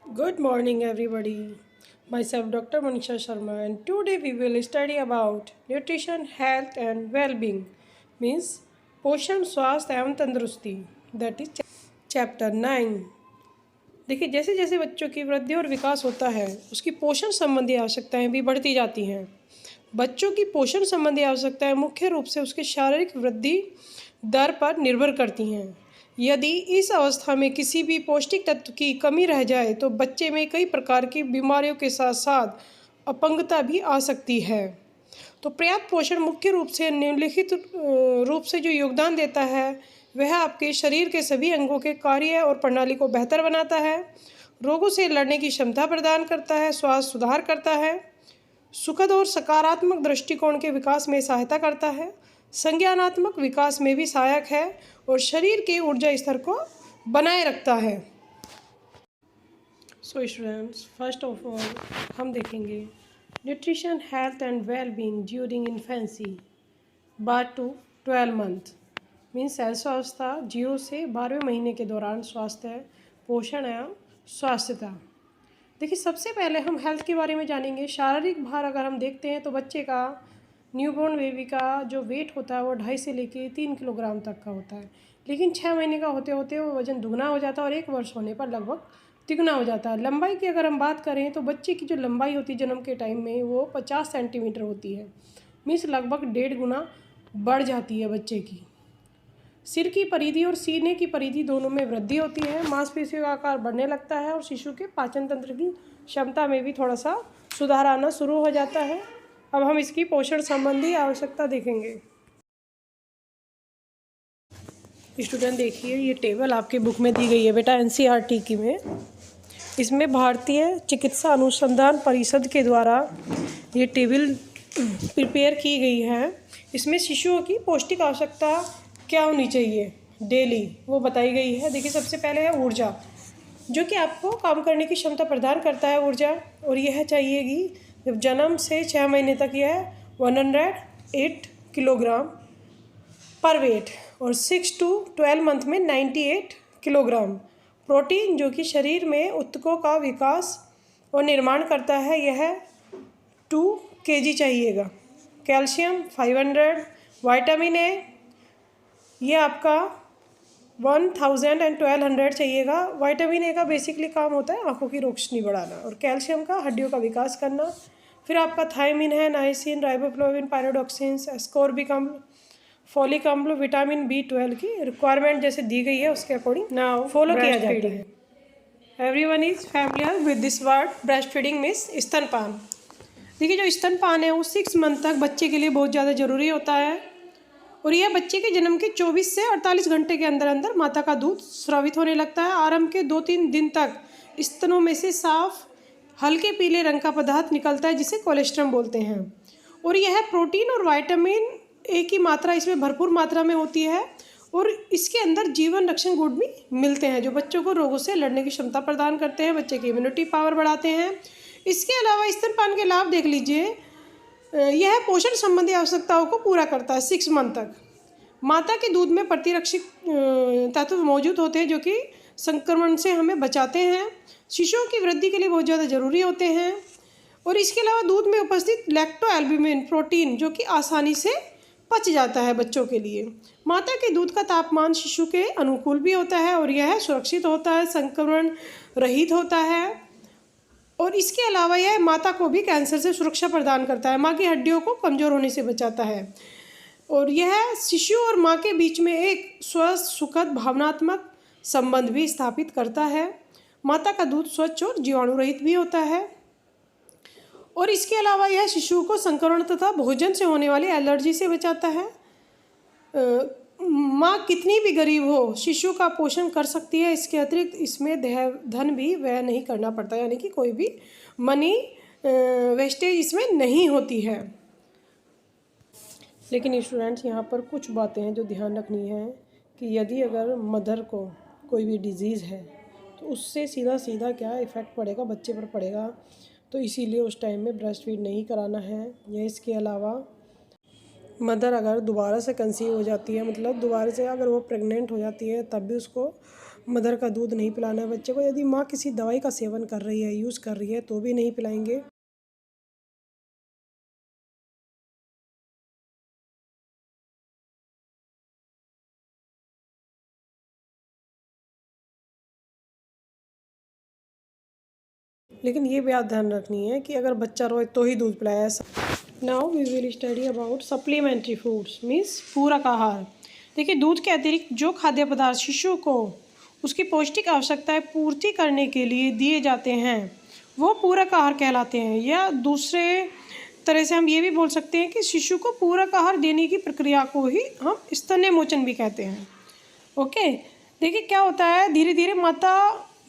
Good morning, everybody. Myself, Dr. Manisha Sharma, and today we will study about nutrition, health, and well-being. Means पोषण स्वास्थ्य एवं तंदुरुस्ती. That is chapter 9. देखिए, जैसे जैसे बच्चों की वृद्धि और विकास होता है उसकी पोषण संबंधी आवश्यकताएं भी बढ़ती जाती हैं. बच्चों की पोषण संबंधी आवश्यकताएं मुख्य रूप से उसके शारीरिक वृद्धि दर पर निर्भर करती हैं. यदि इस अवस्था में किसी भी पौष्टिक तत्व की कमी रह जाए तो बच्चे में कई प्रकार की बीमारियों के साथ साथ अपंगता भी आ सकती है. तो पर्याप्त पोषण मुख्य रूप से निम्नलिखित रूप से जो योगदान देता है वह आपके शरीर के सभी अंगों के कार्य और प्रणाली को बेहतर बनाता है, रोगों से लड़ने की क्षमता प्रदान करता है, स्वास्थ्य सुधार करता है, सुखद और सकारात्मक दृष्टिकोण के विकास में सहायता करता है, संज्ञानात्मक विकास में भी सहायक है और शरीर के ऊर्जा स्तर को बनाए रखता है. So students, first of all हम देखेंगे nutrition, health and well being during infancy birth to 12 month. Means शिशुअवस्था 0 से 12वें महीने के दौरान स्वास्थ्य, पोषण एवं स्वास्थ्यता. देखिए, सबसे पहले हम हेल्थ के बारे में जानेंगे. शारीरिक भार अगर हम देखते हैं तो बच्चे का, न्यूबॉर्न बेबी का जो वेट होता है वो 2.5 से लेके 3 किलोग्राम तक का होता है. लेकिन 6 महीने का होते होते वो वज़न दुगना हो जाता है और 1 वर्ष होने पर लगभग तिगुना हो जाता है. लंबाई की अगर हम बात करें तो बच्चे की जो लंबाई होती है जन्म के टाइम में वो 50 सेंटीमीटर होती है. मीन्स लगभग 1.5 गुना बढ़ जाती है बच्चे की. सिर की परिधि और सीने की परिधि दोनों में वृद्धि होती है. मांसपेशियों का आकार बढ़ने लगता है और शिशु के पाचन तंत्र की क्षमता में भी थोड़ा सा सुधार आना शुरू हो जाता है. अब हम इसकी पोषण संबंधी आवश्यकता देखेंगे. स्टूडेंट देखिए, ये टेबल आपके बुक में दी गई है बेटा, एनसीईआरटी की में. इसमें भारतीय चिकित्सा अनुसंधान परिषद के द्वारा ये टेबल प्रिपेयर की गई है. इसमें शिशुओं की पौष्टिक आवश्यकता क्या होनी चाहिए डेली वो बताई गई है. देखिए, सबसे पहले है ऊर्जा, जो कि आपको काम करने की क्षमता प्रदान करता है ऊर्जा, और यह चाहिएगी जब जन्म से 6 महीने तक यह 108 किलोग्राम पर वेट और 6 to 12 मंथ में 98 किलोग्राम. प्रोटीन, जो कि शरीर में ऊतकों का विकास और निर्माण करता है, यह 2 kg चाहिएगा. कैल्शियम 500, विटामिन ए ये आपका 1000 and 1200 चाहिएगा. विटामिन ए का बेसिकली काम होता है आंखों की रोशनी बढ़ाना और कैल्शियम का हड्डियों का विकास करना. फिर आपका थायमिन है, नाइसिन, राइबोफ्लाविन, पायरोडॉक्सिन, एस्कॉर्बिक अम्ल, फोलिक अम्ल, विटामिन B12 की रिक्वायरमेंट जैसे दी गई है उसके अकॉर्डिंग नाउ फॉलो किया जाता है. Everyone is familiar with this word breast feeding means स्तनपान. देखिए, जो स्तनपान है वो 6 मंथ तक बच्चे के लिए बहुत ज़्यादा ज़रूरी होता है और यह बच्चे के जन्म के 24 से 48 घंटे के अंदर अंदर माता का दूध स्रावित होने लगता है. आरंभ के 2-3 दिन तक स्तनों में से साफ हल्के पीले रंग का पदार्थ निकलता है जिसे कोलेस्ट्रम बोलते हैं, और यह प्रोटीन और विटामिन ए की मात्रा इसमें भरपूर मात्रा में होती है और इसके अंदर जीवन रक्षण गुण भी मिलते हैं जो बच्चों को रोगों से लड़ने की क्षमता प्रदान करते हैं, बच्चे की इम्यूनिटी पावर बढ़ाते हैं. इसके अलावा स्तनपान के लाभ देख लीजिए. यह पोषण संबंधी आवश्यकताओं को पूरा करता है. 6 मंथ तक माता के दूध में प्रतिरक्षक तत्व मौजूद होते हैं जो कि संक्रमण से हमें बचाते हैं, शिशुओं की वृद्धि के लिए बहुत ज़्यादा ज़रूरी होते हैं. और इसके अलावा दूध में उपस्थित लैक्टोएल्ब्यूमिन प्रोटीन जो कि आसानी से पच जाता है बच्चों के लिए. माता के दूध का तापमान शिशु के अनुकूल भी होता है और यह सुरक्षित होता है, संक्रमण रहित होता है. और इसके अलावा यह माता को भी कैंसर से सुरक्षा प्रदान करता है, माँ की हड्डियों को कमज़ोर होने से बचाता है और यह शिशु और माँ के बीच में एक स्वस्थ, सुखद, भावनात्मक संबंध भी स्थापित करता है. माता का दूध स्वच्छ और जीवाणु रहित भी होता है और इसके अलावा यह शिशु को संक्रमण तथा भोजन से होने वाली एलर्जी से बचाता है. माँ कितनी भी गरीब हो शिशु का पोषण कर सकती है. इसके अतिरिक्त इसमें धन भी व्यय नहीं करना पड़ता, यानी कि कोई भी मनी वेस्टेज इसमें नहीं होती है. लेकिन स्टूडेंट्स, यहाँ पर कुछ बातें हैं जो ध्यान रखनी है कि यदि अगर मदर को कोई भी डिजीज़ है तो उससे सीधा सीधा क्या इफ़ेक्ट पड़ेगा, बच्चे पर पड़ेगा. तो इसीलिए उस टाइम में ब्रेस्ट फीड नहीं कराना है. या इसके अलावा मदर अगर दोबारा से कंसीव हो जाती है, मतलब दोबारा से अगर वो प्रेग्नेंट हो जाती है, तब भी उसको मदर का दूध नहीं पिलाना है बच्चे को। यदि माँ किसी दवाई का सेवन कर रही है, यूज़ कर रही है, तो भी नहीं पिलाएंगे। लेकिन ये बात ध्यान रखनी है कि अगर बच्चा रोए तो ही दूध पिलाया। Now we will study about supplementary foods, means पूरक आहार। देखिए, दूध के अतिरिक्त जो खाद्य पदार्थ शिशु को उसकी पौष्टिक आवश्यकताएं पूर्ति करने के लिए दिए जाते हैं वो पूरक आहार कहलाते हैं। या दूसरे तरह से हम ये भी बोल सकते हैं कि शिशु को पूरक आहार देने की प्रक्रिया को ही हम स्तन्यमोचन भी कहते हैं। ओके, देखिए क्या होता है, धीरे धीरे माता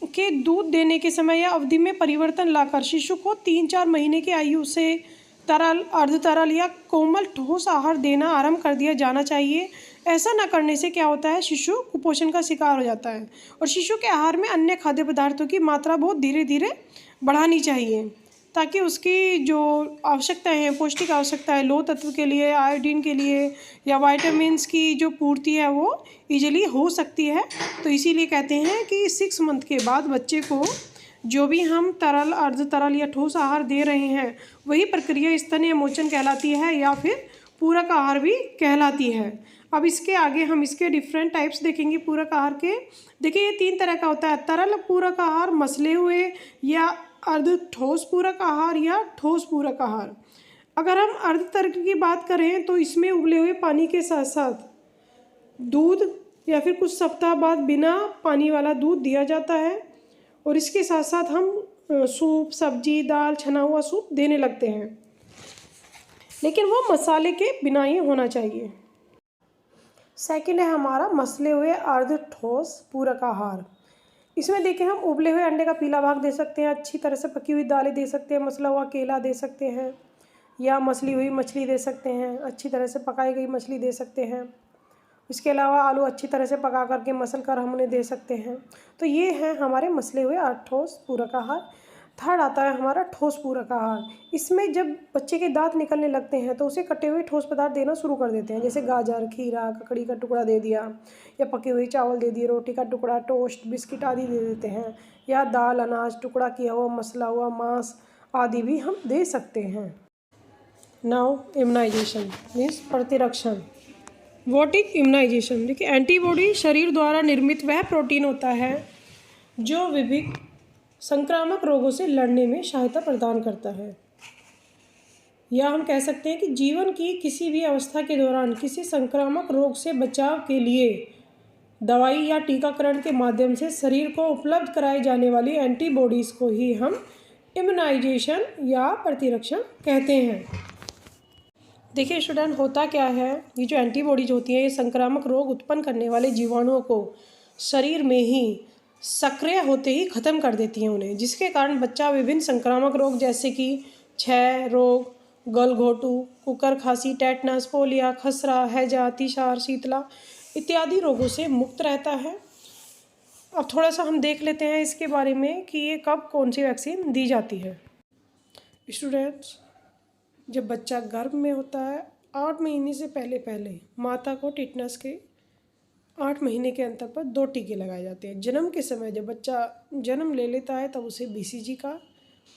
के दूध देने के समय या अवधि में परिवर्तन लाकर शिशु को 3-4 महीने की आयु से तरल, अर्ध तरल या कोमल ठोस आहार देना आरंभ कर दिया जाना चाहिए। ऐसा न करने से क्या होता है, शिशु कुपोषण का शिकार हो जाता है। और शिशु के आहार में अन्य खाद्य पदार्थों की मात्रा बहुत धीरे धीरे बढ़ानी चाहिए ताकि उसकी जो आवश्यकताएं हैं, पौष्टिक आवश्यकताएं, लोह तत्व के लिए, आयोडीन के लिए या विटामिन्स की जो पूर्ति है वो ईजिली हो सकती है। तो इसीलिए कहते हैं कि 6 मंथ के बाद बच्चे को जो भी हम तरल, अर्ध तरल या ठोस आहार दे रहे हैं वही प्रक्रिया स्तन्यमोचन कहलाती है या फिर पूरक आहार भी कहलाती है। अब इसके आगे हम इसके डिफरेंट टाइप्स देखेंगे पूरक आहार के। देखिए, ये 3 तरह का होता है, तरल पूरक आहार, मसले हुए या अर्ध ठोस पूरक आहार या ठोस पूरक आहार। अगर हम अर्ध तरल की बात करें तो इसमें उबले हुए पानी के साथ साथ दूध या फिर कुछ सप्ताह बाद बिना पानी वाला दूध दिया जाता है और इसके साथ साथ हम सूप, सब्जी, दाल, छना हुआ सूप देने लगते हैं, लेकिन वो मसाले के बिना ही होना चाहिए। सेकंड है हमारा मसले हुए अर्ध ठोस पूरक आहार। इसमें देखिए, हम उबले हुए अंडे का पीला भाग दे सकते हैं, अच्छी तरह से पकी हुई दालें दे सकते हैं, मसला हुआ केला दे सकते हैं या मसली हुई मछली दे सकते हैं, अच्छी तरह से पकाई गई मछली दे सकते हैं। इसके अलावा आलू अच्छी तरह से पका करके मसल कर हम उन्हें दे सकते हैं। तो ये हैं हमारे मसले हुए ठोस पूरक आहार। थर्ड आता है हमारा ठोस पूरक आहार। इसमें जब बच्चे के दांत निकलने लगते हैं तो उसे कटे हुए ठोस पदार्थ देना शुरू कर देते हैं, जैसे गाजर, खीरा, ककड़ी का टुकड़ा दे दिया या पके हुए चावल दे दिए, रोटी का टुकड़ा, टोस्ट, बिस्किट आदि दे देते हैं, या दाल, अनाज, टुकड़ा किया हुआ, मसला हुआ मांस आदि भी हम दे सकते हैं। नाउ इम्यूनाइजेशन मीन्स प्रतिरक्षण। What is immunisation? देखिए, एंटीबॉडी शरीर द्वारा निर्मित वह प्रोटीन होता है जो विभिन्न संक्रामक रोगों से लड़ने में सहायता प्रदान करता है। या हम कह सकते हैं कि जीवन की किसी भी अवस्था के दौरान किसी संक्रामक रोग से बचाव के लिए दवाई या टीकाकरण के माध्यम से शरीर को उपलब्ध कराई जाने वाली एंटीबॉडीज़ को ही हम इम्यूनाइजेशन या प्रतिरक्षण कहते हैं। देखिए स्टूडेंट, होता क्या है, ये जो एंटीबॉडीज होती हैं ये संक्रामक रोग उत्पन्न करने वाले जीवाणुओं को शरीर में ही सक्रिय होते ही ख़त्म कर देती हैं उन्हें, जिसके कारण बच्चा विभिन्न संक्रामक रोग जैसे कि क्षय रोग, गलघोटू, कुकर खांसी, टेटनस, पोलिया, खसरा, हैजा, अतिसार, शीतला इत्यादि रोगों से मुक्त रहता है। अब थोड़ा सा हम देख लेते हैं इसके बारे में कि ये कब कौन सी वैक्सीन दी जाती है। स्टूडेंट्स, जब बच्चा गर्भ में होता है 8 महीने से पहले पहले माता को टिटनस के 8 महीने के अंतर पर 2 टीके लगाए जाते हैं। जन्म के समय जब बच्चा जन्म ले लेता है तब उसे BCG का,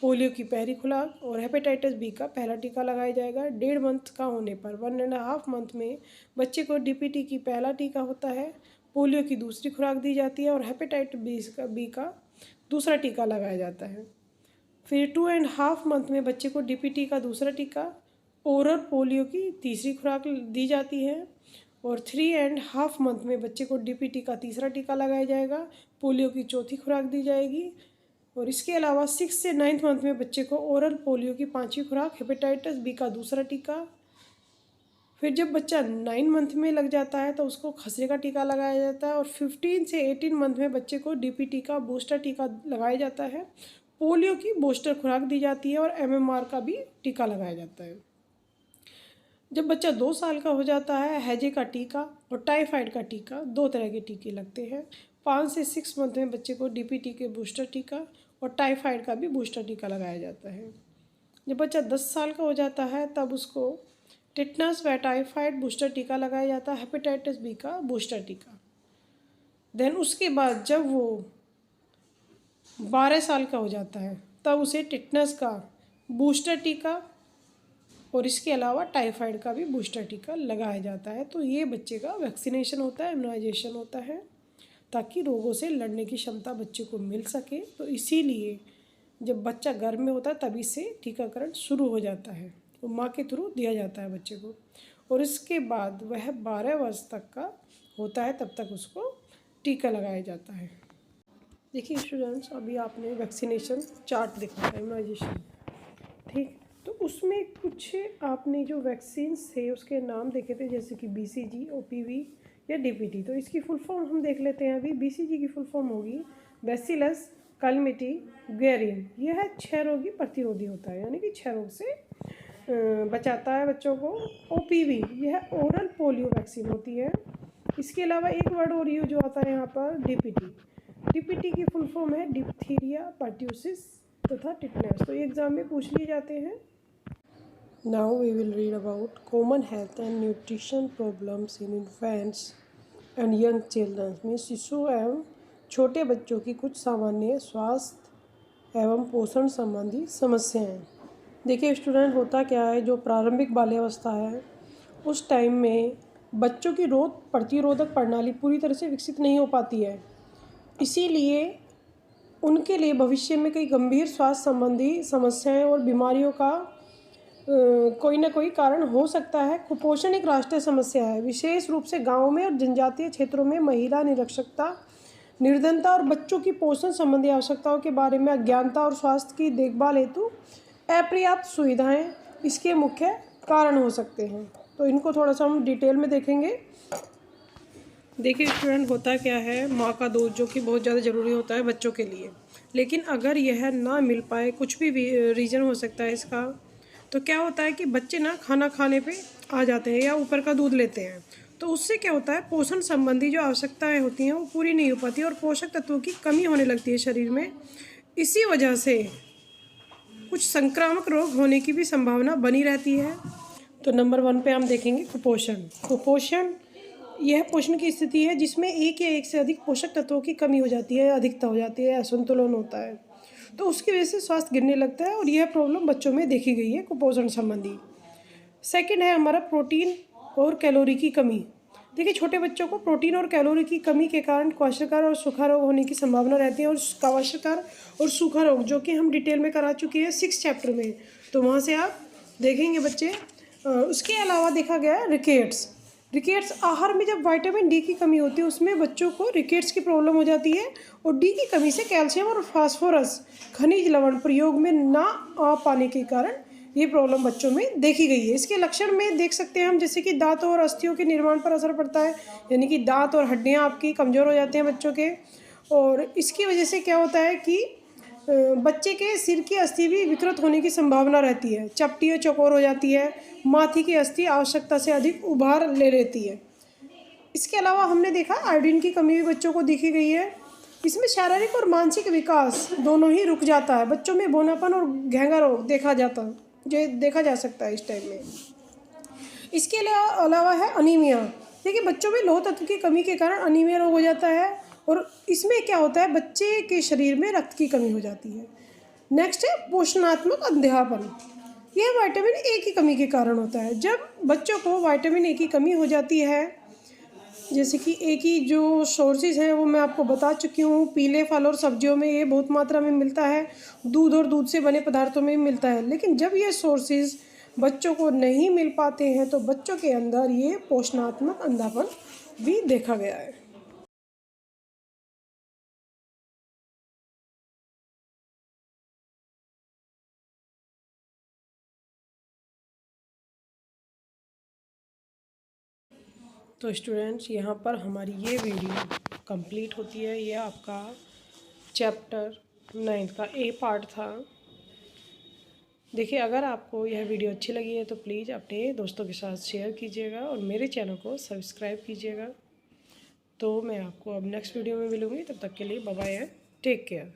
पोलियो की पहली खुराक और हेपेटाइटिस B का पहला टीका लगाया जाएगा। 1.5 मंथ का होने पर 1.5 मंथ में बच्चे को DPT की पहला टीका होता है, पोलियो की दूसरी खुराक दी जाती है और हेपेटाइटिस B का दूसरा टीका लगाया जाता है। फिर 2.5 मंथ में बच्चे को DPT का दूसरा टीका, ओरल पोलियो की तीसरी खुराक दी जाती है और 3.5 मंथ में बच्चे को DPT का तीसरा टीका लगाया जाएगा, पोलियो की चौथी खुराक दी जाएगी और इसके अलावा 6 से 9 मंथ में बच्चे को ओरल पोलियो की 5वीं खुराक, हेपेटाइटिस B का दूसरा टीका। फिर जब बच्चा 9 मंथ में लग जाता है तो उसको खसरे का टीका लगाया जाता है और 15 से 18 मंथ में बच्चे को DPT का बूस्टर टीका लगाया जाता है, पोलियो की बूस्टर खुराक दी जाती है और MMR का भी टीका लगाया जाता है। जब बच्चा 2 साल का हो जाता है, हैजे का टीका और टाइफाइड का टीका, 2 तरह के टीके लगते हैं। 5 से 6 मंथ में बच्चे को DPT के बूस्टर टीका और टाइफाइड का भी बूस्टर टीका लगाया जाता है। जब बच्चा 10 साल का हो जाता है तब उसको टिटनस व टाइफाइड बूस्टर टीका लगाया जाता है, हेपेटाइटिस B का बूस्टर टीका। देन उसके बाद जब वो 12 साल का हो जाता है तब उसे टिटनेस का बूस्टर टीका और इसके अलावा टाइफाइड का भी बूस्टर टीका लगाया जाता है। तो ये बच्चे का वैक्सीनेशन होता है, इम्यूनाइजेशन होता है, ताकि रोगों से लड़ने की क्षमता बच्चे को मिल सके। तो इसीलिए जब बच्चा गर्भ में होता है तभी से टीकाकरण शुरू हो जाता है, तो माँ के थ्रू दिया जाता है बच्चे को। और इसके बाद वह 12 वर्ष तक का होता है तब तक उसको टीका लगाया जाता है। देखिए स्टूडेंट्स, अभी आपने वैक्सीनेशन चार्ट देखा है, इम्यूनाइजेशन, ठीक। तो उसमें कुछ आपने जो वैक्सीन्स थे उसके नाम देखे थे, जैसे कि BCG, OPV या DPT। तो इसकी फुल फॉर्म हम देख लेते हैं अभी। BCG की फुल फॉर्म होगी बैसिलस कलमिटी ग्वेरिन। यह 6 रोगी प्रतिरोधी होता है, यानी कि 6 रोग से बचाता है बच्चों को। OPV यह ओरल पोलियो वैक्सीन होती है। इसके अलावा एक वर्ड और यूज होता है यहाँ पर, DPT की फुल फॉर्म है डिप्थीरिया, पर्ट्यूसिस तथा टिटनेस। तो ये एग्जाम में पूछ लिए जाते हैं। Now we will read about common health and nutrition problems in infants and young children. में शिशु एवं छोटे बच्चों की कुछ सामान्य स्वास्थ्य एवं पोषण संबंधी समस्याएं। देखिए स्टूडेंट, होता क्या है, जो प्रारंभिक बाल्यावस्था है उस टाइम में बच्चों की रोग प्रतिरोधक प्रणाली पूरी तरह से विकसित नहीं हो पाती है। इसीलिए उनके लिए भविष्य में कई गंभीर स्वास्थ्य संबंधी समस्याएं और बीमारियों का कोई ना कोई कारण हो सकता है। कुपोषण एक राष्ट्रीय समस्या है, विशेष रूप से गाँव में और जनजातीय क्षेत्रों में। महिला निरक्षरता, निर्धनता और बच्चों की पोषण संबंधी आवश्यकताओं के बारे में अज्ञानता और स्वास्थ्य की देखभाल हेतु अपर्याप्त सुविधाएं इसके मुख्य कारण हो सकते हैं। तो इनको थोड़ा सा हम डिटेल में देखेंगे। देखिए स्टूडेंट, होता क्या है, माँ का दूध जो कि बहुत ज़्यादा ज़रूरी होता है बच्चों के लिए, लेकिन अगर यह ना मिल पाए, कुछ भी रीज़न हो सकता है इसका, तो क्या होता है कि बच्चे ना खाना खाने पे आ जाते हैं या ऊपर का दूध लेते हैं। तो उससे क्या होता है, पोषण संबंधी जो आवश्यकताएं होती हैं वो पूरी नहीं हो पाती और पोषक तत्वों की कमी होने लगती है शरीर में। इसी वजह से कुछ संक्रामक रोग होने की भी संभावना बनी रहती है। तो नंबर 1 पे हम देखेंगे कुपोषण। कुपोषण यह पोषण की स्थिति है जिसमें एक या एक से अधिक पोषक तत्वों की कमी हो जाती है, अधिकता हो जाती है, असंतुलन होता है। तो उसकी वजह से स्वास्थ्य गिरने लगता है और यह प्रॉब्लम बच्चों में देखी गई है कुपोषण संबंधी। सेकंड है हमारा प्रोटीन और कैलोरी की कमी। देखिए छोटे बच्चों को प्रोटीन और कैलोरी की कमी के कारण क्वाशरकर और सूखा रोग होने की संभावना रहती है। और क्वाशरकर और सूखा रोग जो कि हम डिटेल में करा चुके हैं 6 चैप्टर में, तो वहाँ से आप देखेंगे बच्चे। उसके अलावा देखा गया है रिकेट्स आहार में जब विटामिन डी की कमी होती है उसमें बच्चों को रिकेट्स की प्रॉब्लम हो जाती है। और डी की कमी से कैल्शियम और फास्फोरस खनिज लवण प्रयोग में ना आ पाने के कारण ये प्रॉब्लम बच्चों में देखी गई है। इसके लक्षण में देख सकते हैं हम, जैसे कि दांतों और अस्थियों के निर्माण पर असर पड़ता है, यानी कि दांत और हड्डियां आपकी कमज़ोर हो जाते हैं बच्चों के। और इसकी वजह से क्या होता है कि बच्चे के सिर की अस्थि भी विकृत होने की संभावना रहती है, चपटी और चौकोर हो जाती है, माथी की अस्थि आवश्यकता से अधिक उभार ले लेती है। इसके अलावा हमने देखा आयोडीन की कमी भी बच्चों को देखी गई है। इसमें शारीरिक और मानसिक विकास दोनों ही रुक जाता है। बच्चों में बौनापन और घेंगा रोग देखा जा सकता है इस टाइम में। इसके अलावा है अनीमिया। देखिए बच्चों में लौह तत्व की कमी के कारण अनीमिया रोग हो जाता है और इसमें क्या होता है, बच्चे के शरीर में रक्त की कमी हो जाती है। नेक्स्ट है पोषणात्मक अंधापन। यह विटामिन ए की कमी के कारण होता है। जब बच्चों को विटामिन ए की कमी हो जाती है, जैसे कि ए की जो सोर्सेज हैं वो मैं आपको बता चुकी हूँ। पीले फल और सब्जियों में ये बहुत मात्रा में मिलता है, दूध और दूध से बने पदार्थों में भी मिलता है। लेकिन जब ये सोर्सेज बच्चों को नहीं मिल पाते हैं तो बच्चों के अंदर ये पोषणात्मक अंधापन भी देखा गया है। तो स्टूडेंट्स, यहाँ पर हमारी ये वीडियो कंप्लीट होती है। ये आपका चैप्टर 9 का ए पार्ट था। देखिए अगर आपको यह वीडियो अच्छी लगी है तो प्लीज़ अपने दोस्तों के साथ शेयर कीजिएगा और मेरे चैनल को सब्सक्राइब कीजिएगा। तो मैं आपको अब नेक्स्ट वीडियो में मिलूँगी, तब तक के लिए bye bye and take care.